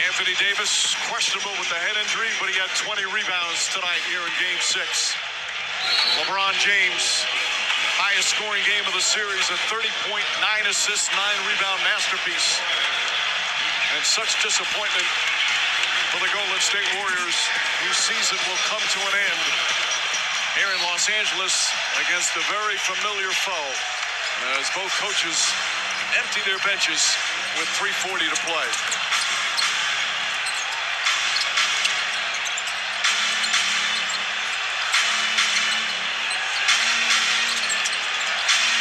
Anthony Davis, questionable with the head injury, but he had 20 rebounds tonight here in Game 6. LeBron James, highest scoring game of the series, a 30-point, 9 assists, 9 rebound masterpiece. And such disappointment for the Golden State Warriors, whose season will come to an end here in Los Angeles against a very familiar foe, as both coaches empty their benches with 3:40 to play.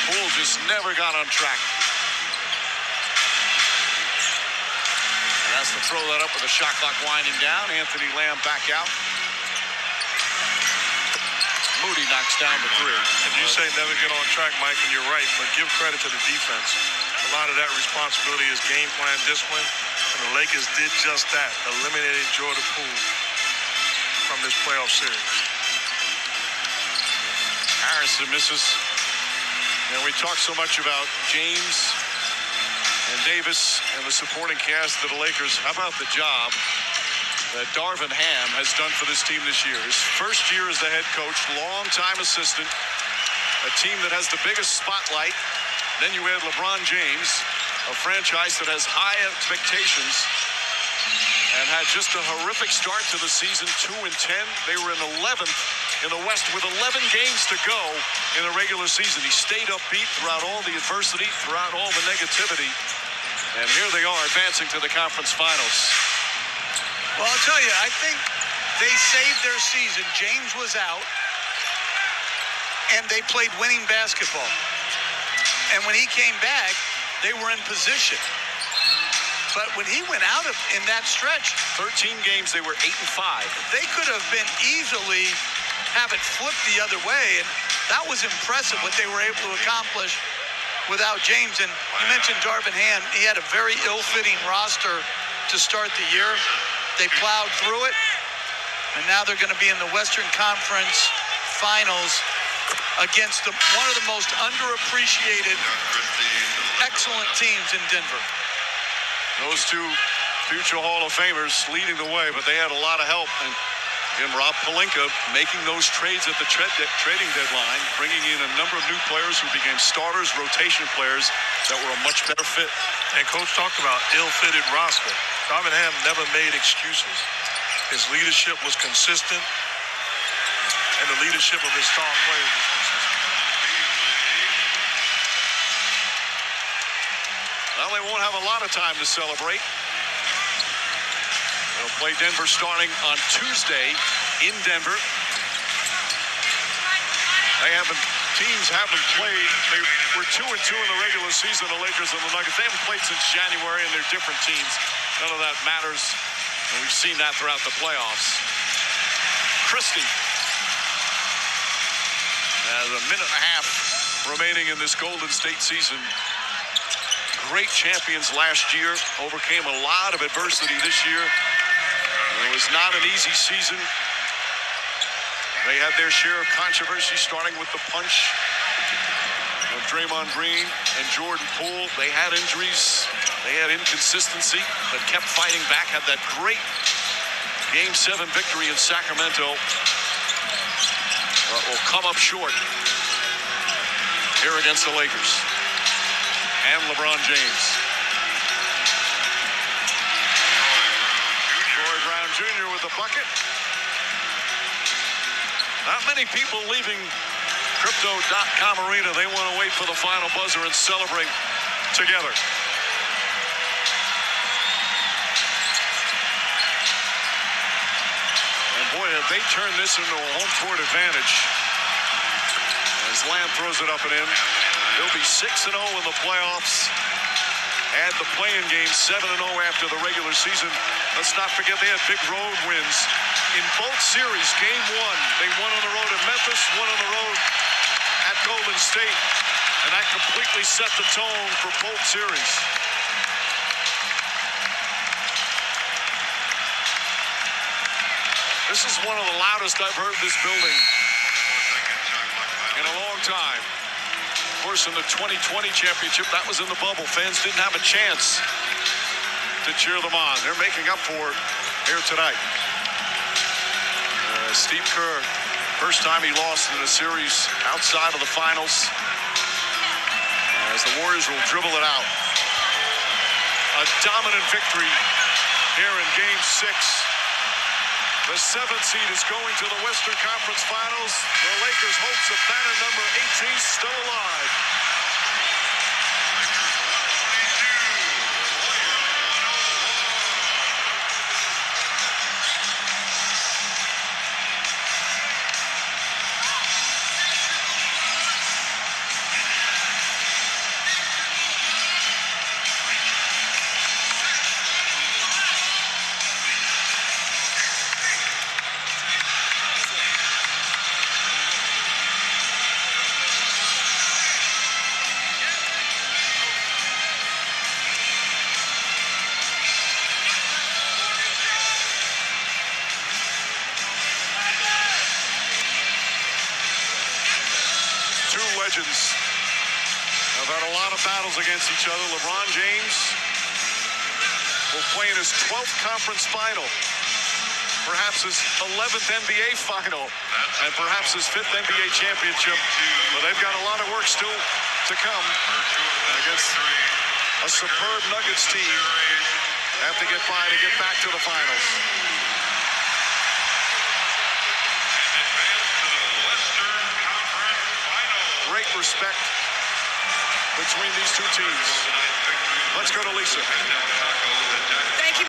Poole just never got on track. And has to throw that up with the shot clock winding down. Anthony Lamb back out. Moody knocks down the 3. And you say never get on track, Mike, and you're right, but give credit to the defense. A lot of that responsibility is game plan discipline, and the Lakers did just that, eliminated Jordan Poole from this playoff series. Harrison misses. And we talk so much about James and Davis and the supporting cast of the Lakers. How about the job that Darvin Ham has done for this team this year? His first year as the head coach, longtime assistant, a team that has the biggest spotlight. Then you add LeBron James, a franchise that has high expectations and had just a horrific start to the season, 2-10. They were in 11th in the West with 11 games to go in the regular season. He stayed upbeat throughout all the adversity, throughout all the negativity. And here they are advancing to the conference finals. Well, I'll tell you, I think they saved their season. James was out, and they played winning basketball. And when he came back, they were in position. But when he went out in that stretch, 13 games, they were 8-5. They could have been easily have it flipped the other way. And that was impressive what they were able to accomplish without James. And you mentioned Darvin Ham. He had a very ill-fitting roster to start the year. They plowed through it. And now they're going to be in the Western Conference Finals against one of the most underappreciated, excellent teams in Denver. Those two future Hall of Famers leading the way, but they had a lot of help. And again, Rob Pelinka making those trades at the trading deadline, bringing in a number of new players who became starters, rotation players that were a much better fit. And Coach talked about ill-fitted roster. Darvin Ham never made excuses. His leadership was consistent, and the leadership of his star players was consistent. Well, they won't have a lot of time to celebrate. They'll play Denver starting on Tuesday in Denver. Teams haven't played. They were 2-2 in the regular season, the Lakers and the Nuggets. They haven't played since January, and they're different teams. None of that matters, and we've seen that throughout the playoffs. Christie has a minute and a half remaining in this Golden State season. Great champions last year, overcame a lot of adversity this year. It was not an easy season. They had their share of controversy, starting with the punch of Draymond Green and Jordan Poole. They had injuries, they had inconsistency, but kept fighting back, had that great Game 7 victory in Sacramento. But will come up short here against the Lakers and LeBron James. Troy Brown Jr. with the bucket. Not many people leaving Crypto.com Arena. They want to wait for the final buzzer and celebrate together. And boy, have they turned this into a home court advantage. As Lamb throws it up and in. They'll be 6-0 in the playoffs. Add the play-in game, 7-0 after the regular season. Let's not forget they had big road wins in both series. Game 1, they won on the road at Memphis, won on the road at Golden State. And that completely set the tone for both series. This is one of the loudest I've heard this building in a long time. Of course, in the 2020 championship, that was in the bubble. Fans didn't have a chance. to cheer them on. They're making up for it here tonight. Steve Kerr, first time he lost in a series outside of the finals, as the Warriors will dribble it out. A dominant victory here in Game 6. The 7th seed is going to the Western Conference Finals. The Lakers' hopes of banner number 18 still alive. Legends have had a lot of battles against each other. LeBron James will play in his 12th conference final, perhaps his 11th NBA final, and perhaps his 5th NBA championship. But they've got a lot of work still to come against a superb Nuggets team. Have to get by to get back to the finals. Great respect between these two teams. Let's go to Lisa.